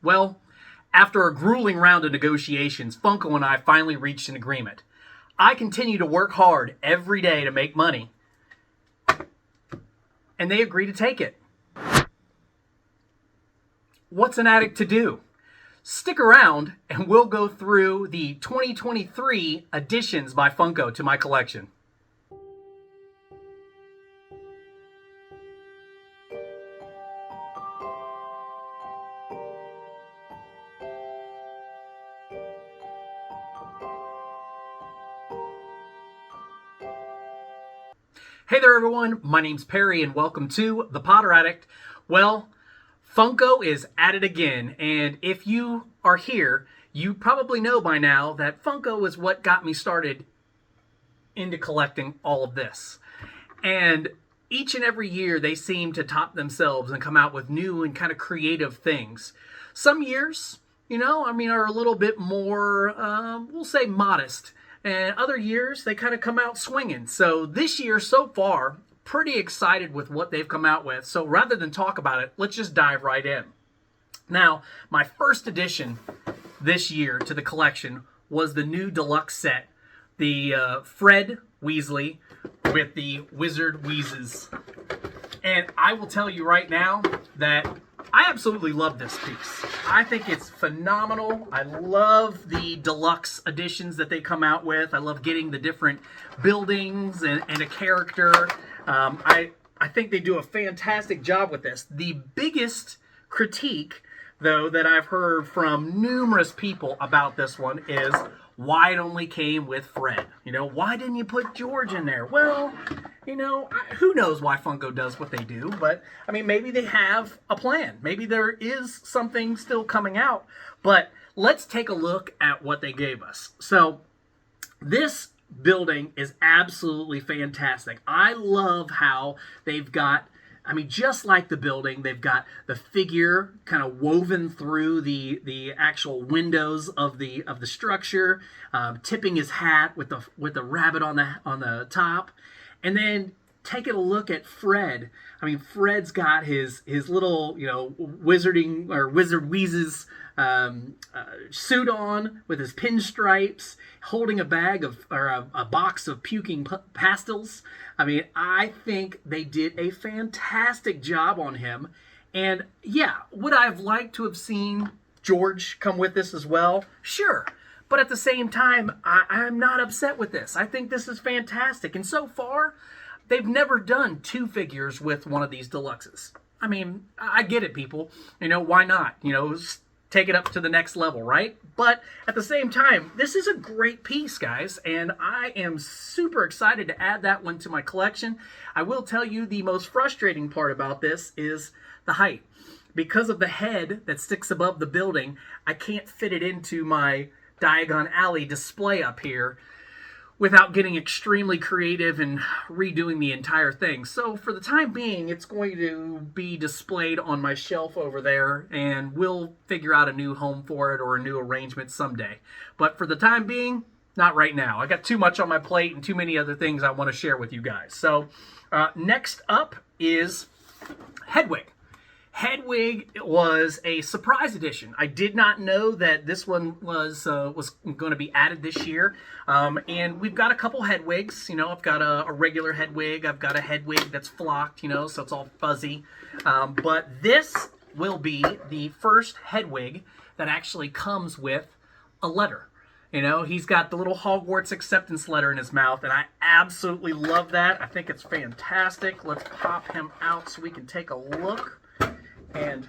Well, after a grueling round of negotiations, Funko and I finally reached an agreement. I continue to work hard every day to make money, and they agree to take it. What's an addict to do? Stick around and we'll go through the 2023 additions by Funko to my collection. Hey there everyone, my name's Perry and welcome to The Potter Addict. Well, Funko is at it again, and if you are here, you probably know by now that Funko is what got me started into collecting all of this. And each and every year they seem to top themselves and come out with new and kind of creative things. Some years, are a little bit more, we'll say modest. And other years, they kind of come out swinging. So this year, so far, pretty excited with what they've come out with. So rather than talk about it, let's just dive right in. Now, my first addition this year to the collection was the new Deluxe set. The Fred Weasley with the Wizard Wheezes. And I will tell you right now that I absolutely love this piece. I think it's phenomenal. I love the deluxe editions that they come out with. I love getting the different buildings and a character. I think they do a fantastic job with this. The biggest critique, though, that I've heard from numerous people about this one is why it only came with Fred. Why didn't you put George in there? Well, who knows why Funko does what they do, but, maybe they have a plan. Maybe there is something still coming out, but let's take a look at what they gave us. So, this building is absolutely fantastic. I love how they've got, just like the building, they've got the figure kind of woven through the actual windows of the structure, tipping his hat with the rabbit on the top, and then taking a look at Fred. Fred's got his little wizarding or Wizard Wheezes suit on with his pinstripes, holding a bag of or a box of puking pastels. I think they did a fantastic job on him. And yeah, would I have liked to have seen George come with this as well? Sure. But at the same time, I'm not upset with this. I think this is fantastic. And so far, they've never done two figures with one of these deluxes. I get it, people. Why not? Take it up to the next level, right? But at the same time, this is a great piece, guys, and I am super excited to add that one to my collection. I will tell you the most frustrating part about this is the height. Because of the head that sticks above the building, I can't fit it into my Diagon Alley display up here without getting extremely creative and redoing the entire thing. So for the time being, it's going to be displayed on my shelf over there, and we'll figure out a new home for it or a new arrangement someday. But for the time being, not right now. I got too much on my plate and too many other things I want to share with you guys. So next up is Hedwig. Hedwig was a surprise edition. I did not know that this one was going to be added this year. And we've got a couple Hedwigs. I've got a regular Hedwig. I've got a Hedwig that's flocked, so it's all fuzzy. But this will be the first Hedwig that actually comes with a letter. He's got the little Hogwarts acceptance letter in his mouth, and I absolutely love that. I think it's fantastic. Let's pop him out so we can take a look and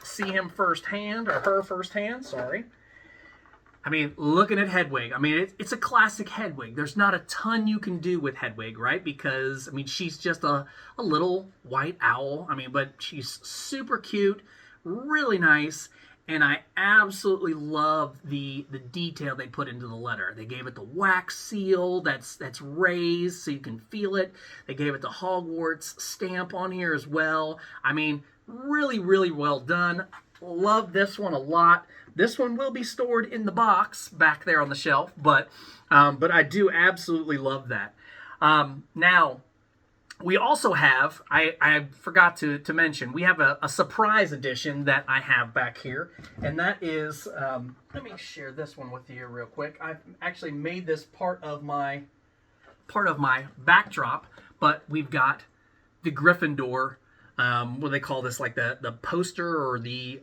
see him firsthand, or her firsthand, sorry. Looking at Hedwig, it's a classic Hedwig. There's not a ton you can do with Hedwig, right? Because, she's just a little white owl. But she's super cute, really nice, and I absolutely love the detail they put into the letter. They gave it the wax seal that's raised so you can feel it. They gave it the Hogwarts stamp on here as well. Really, really well done. Love this one a lot. This one will be stored in the box back there on the shelf, but I do absolutely love that. Now, We also have, I forgot to mention, we have a surprise edition that I have back here. And that is, let me share this one with you real quick. I've actually made this part of my backdrop, but we've got the Gryffindor, what do they call this, like the poster or the,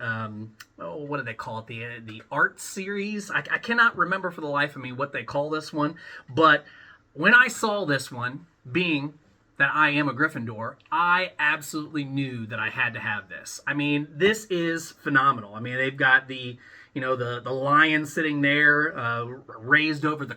what do they call it, the art series? I cannot remember for the life of me what they call this one, but when I saw this one, being that I am a Gryffindor, I absolutely knew that I had to have this. I mean, this is phenomenal. I mean, they've got the lion sitting there, raised over the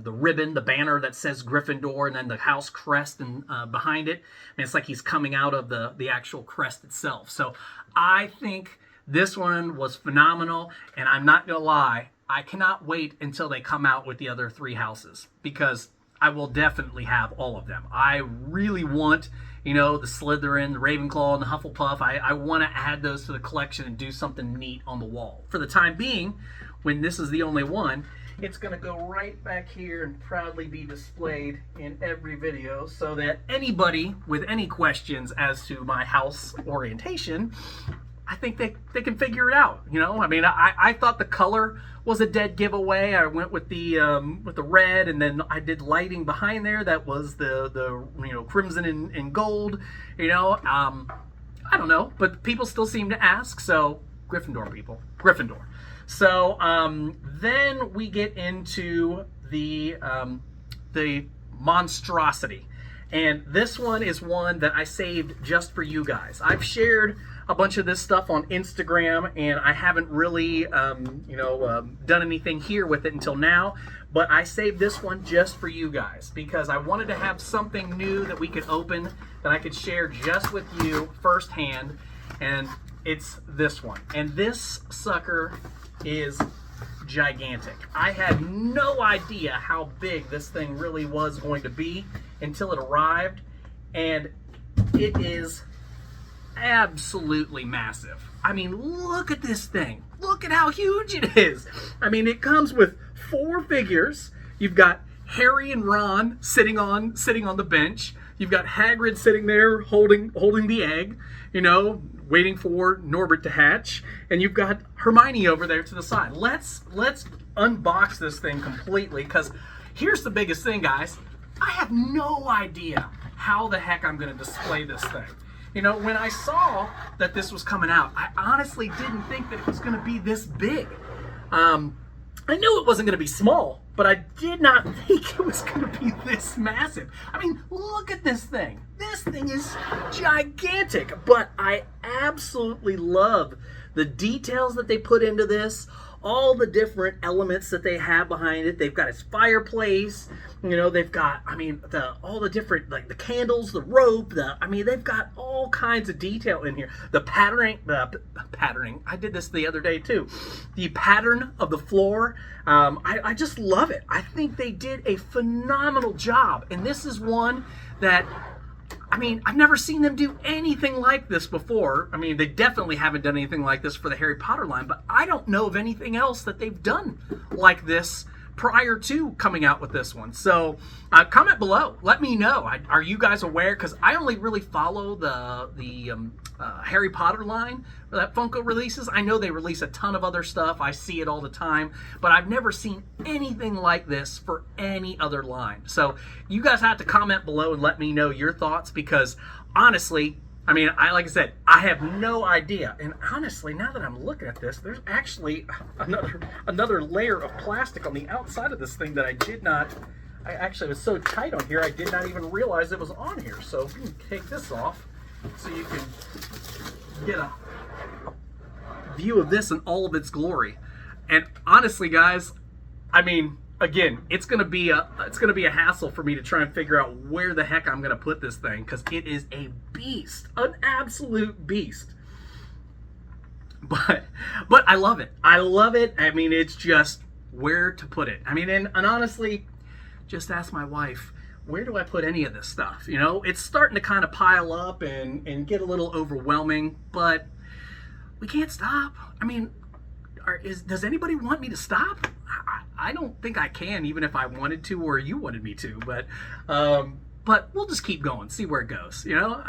ribbon, the banner that says Gryffindor, and then the house crest and behind it. And it's like he's coming out of the actual crest itself. So I think this one was phenomenal, and I'm not gonna lie, I cannot wait until they come out with the other 3 houses, because I will definitely have all of them. I really want, the Slytherin, the Ravenclaw, and the Hufflepuff. I want to add those to the collection and do something neat on the wall. For the time being, when this is the only one, it's going to go right back here and proudly be displayed in every video so that anybody with any questions as to my house orientation, I think they can figure it out. I mean, I thought the color was a dead giveaway. I went with the red, and then I did lighting behind there that was the crimson and gold. I don't know, but people still seem to ask. So Gryffindor people, Gryffindor. So then we get into the monstrosity. And this one is one that I saved just for you guys. I've shared a bunch of this stuff on Instagram, and I haven't really, done anything here with it until now. But I saved this one just for you guys because I wanted to have something new that we could open that I could share just with you firsthand. And it's this one. And this sucker is gigantic. I had no idea how big this thing really was going to be until it arrived, and it is absolutely massive. I mean, look at this thing. Look at how huge it is. I mean, it comes with 4 figures. You've got Harry and Ron sitting on the bench. You've got Hagrid sitting there holding the egg, waiting for Norbert to hatch, and you've got Hermione over there to the side. Let's unbox this thing completely, because here's the biggest thing, guys. I have no idea how the heck I'm going to display this thing. When I saw that this was coming out, I honestly didn't think that it was going to be this big. I knew it wasn't going to be small, but I did not think it was going to be this massive. I mean, look at this thing. This thing is gigantic, but I absolutely love the details that they put into this, all the different elements that they have behind it. They've got its fireplace, they've got, all the different, like the candles, the rope, they've got all kinds of detail in here. The patterning, I did this the other day too. The pattern of the floor, I just love it. I think they did a phenomenal job. And this is one that, I've never seen them do anything like this before. They definitely haven't done anything like this for the Harry Potter line, but I don't know of anything else that they've done like this prior to coming out with this one. So comment below. Let me know. Are you guys aware? Because I only really follow the Harry Potter line that Funko releases. I know they release a ton of other stuff. I see it all the time, but I've never seen anything like this for any other line. So you guys have to comment below and let me know your thoughts, because honestly, like I said, I have no idea. And honestly, now that I'm looking at this, there's actually another layer of plastic on the outside of this thing that I actually was so tight on here, I did not even realize it was on here. So if you can take this off so you can get a view of this in all of its glory. And honestly, guys, again, it's gonna be a hassle for me to try and figure out where the heck I'm gonna put this thing, because it is a beast, an absolute beast. But I love it. It's just where to put it. And honestly, just ask my wife, where do I put any of this stuff? It's starting to kind of pile up and get a little overwhelming, but we can't stop. Does anybody want me to stop? I don't think I can, even if I wanted to or you wanted me to. But but we'll just keep going, see where it goes, you know?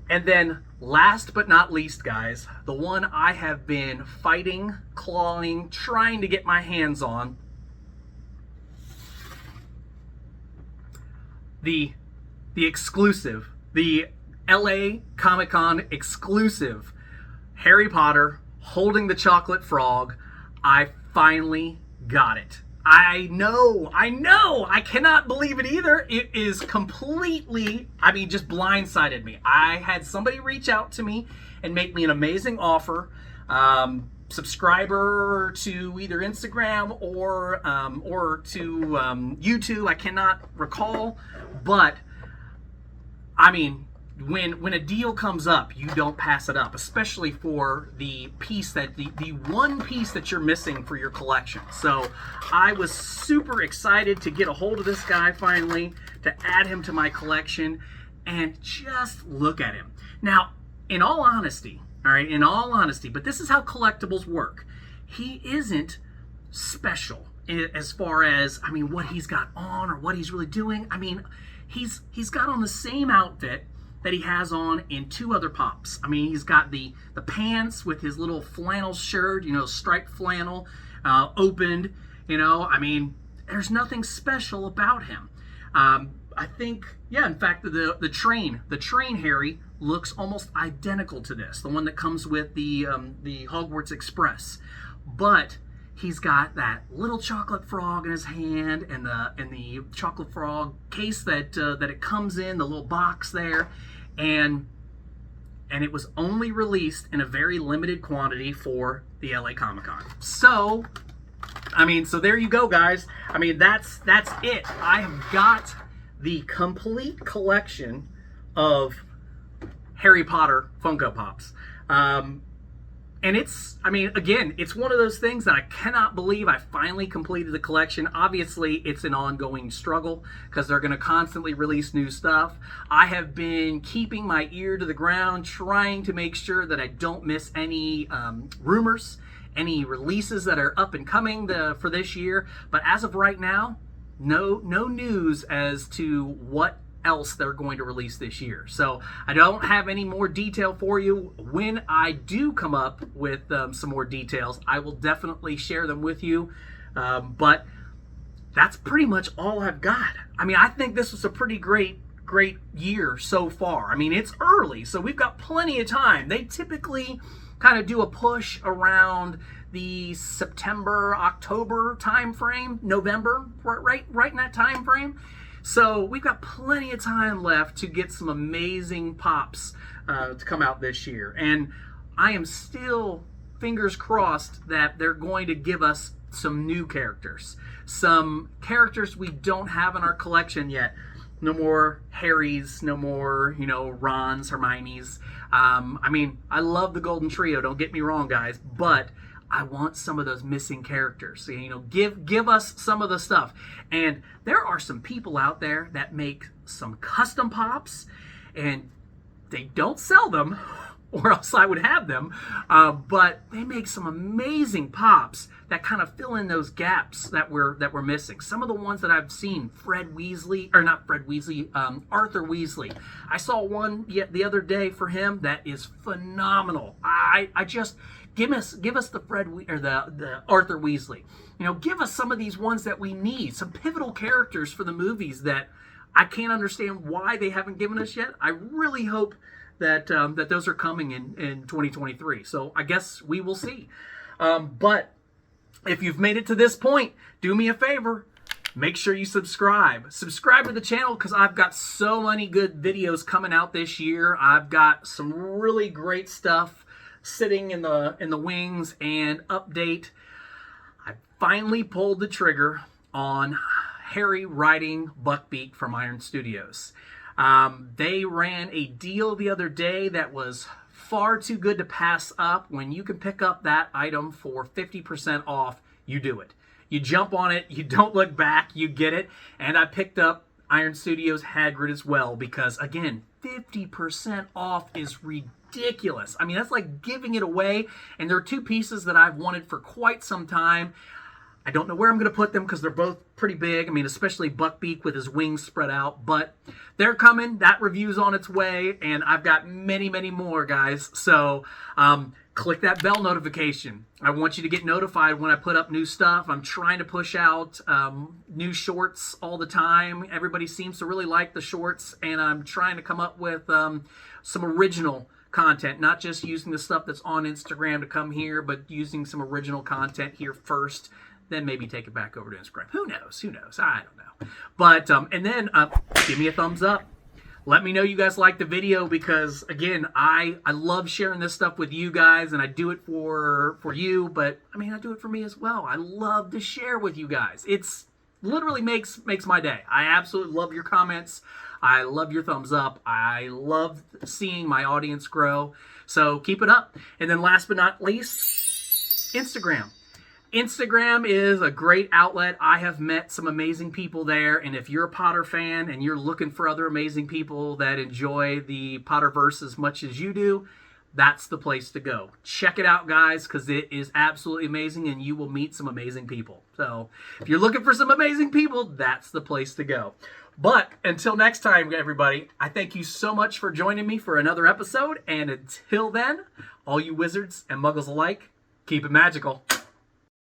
And then last but not least, guys, the one I have been fighting, clawing, trying to get my hands on, the exclusive, the LA Comic-Con exclusive Harry Potter holding the chocolate frog. I finally got it. I know, I cannot believe it either. It is completely, just blindsided me. I had somebody reach out to me and make me an amazing offer. Subscriber to either Instagram or to YouTube, I cannot recall, but when a deal comes up, you don't pass it up, especially for the piece that the one piece that you're missing for your collection. So I was super excited to get a hold of this guy finally, to add him to my collection, and just look at him. Now, in all honesty, but this is how collectibles work. He isn't special as far as, what he's got on or what he's really doing. He's got on the same outfit that he has on in two other pops. He's got the pants with his little flannel shirt, striped flannel, opened, there's nothing special about him. I think, in fact, the train Harry looks almost identical to this, the one that comes with the Hogwarts Express. But he's got that little chocolate frog in his hand, and the chocolate frog case that it comes in, the little box there, and it was only released in a very limited quantity for the LA Comic-Con. So, so there you go, guys. That's it. I have got the complete collection of Harry Potter Funko Pops. And it's, again, it's one of those things that I cannot believe I finally completed the collection. Obviously, it's an ongoing struggle because they're going to constantly release new stuff. I have been keeping my ear to the ground, trying to make sure that I don't miss any rumors, any releases that are up and coming for this year. But as of right now, no news as to what else they're going to release this year. So I don't have any more detail for you. When I do come up with some more details, I will definitely share them with you. But that's pretty much all I've got. I think this was a pretty great year so far. It's early, so we've got plenty of time. They typically kind of do a push around the September, October time frame, November, right in that time frame. So we've got plenty of time left to get some amazing pops to come out this year. And I am still, fingers crossed, that they're going to give us some new characters. Some characters we don't have in our collection yet. No more Harrys, no more, Rons, Hermiones. I love the Golden Trio, don't get me wrong, guys, but I want some of those missing characters. Give us some of the stuff. And there are some people out there that make some custom pops, and they don't sell them, or else I would have them. But they make some amazing pops that kind of fill in those gaps that we're missing. Some of the ones that I've seen, Arthur Weasley. I saw one the other day for him that is phenomenal. I just give us the the Arthur Weasley. Give us some of these ones that we need, some pivotal characters for the movies that I can't understand why they haven't given us yet. I really hope that those are coming in 2023. So I guess we will see. But if you've made it to this point, do me a favor. Make sure you subscribe. Subscribe to the channel because I've got so many good videos coming out this year. I've got some really great stuff sitting in the wings. And update, I finally pulled the trigger on Harry riding Buckbeak from Iron Studios. They ran a deal the other day that was far too good to pass up. When you can pick up that item for 50% off, you do it. You jump on it, you don't look back, you get it. And I picked up Iron Studios Hagrid as well because, again, 50% off is ridiculous. That's like giving it away. And there are two pieces that I've wanted for quite some time. I don't know where I'm going to put them because they're both pretty big. I mean, especially Buckbeak with his wings spread out. But they're coming. That review's on its way. And I've got many, many more, guys. So click that bell notification. I want you to get notified when I put up new stuff. I'm trying to push out new shorts all the time. Everybody seems to really like the shorts. And I'm trying to come up with some original content, not just using the stuff that's on Instagram to come here, but using some original content here first. Then maybe take it back over to Instagram. Who knows? Who knows? I don't know. But, and then give me a thumbs up. Let me know you guys like the video because, again, I love sharing this stuff with you guys, and I do it for you, but, I mean, I do it for me as well. I love to share with you guys. It's literally makes my day. I absolutely love your comments. I love your thumbs up. I love seeing my audience grow. So keep it up. And then last but not least, Instagram. Instagram is a great outlet. I have met some amazing people there, and if you're a Potter fan and you're looking for other amazing people that enjoy the Potterverse as much as you do, that's the place to go. Check it out, guys, because it is absolutely amazing, and you will meet some amazing people. So if you're looking for some amazing people, that's the place to go. But until next time, everybody, I thank you so much for joining me for another episode, and until then, all you wizards and muggles alike, keep it magical.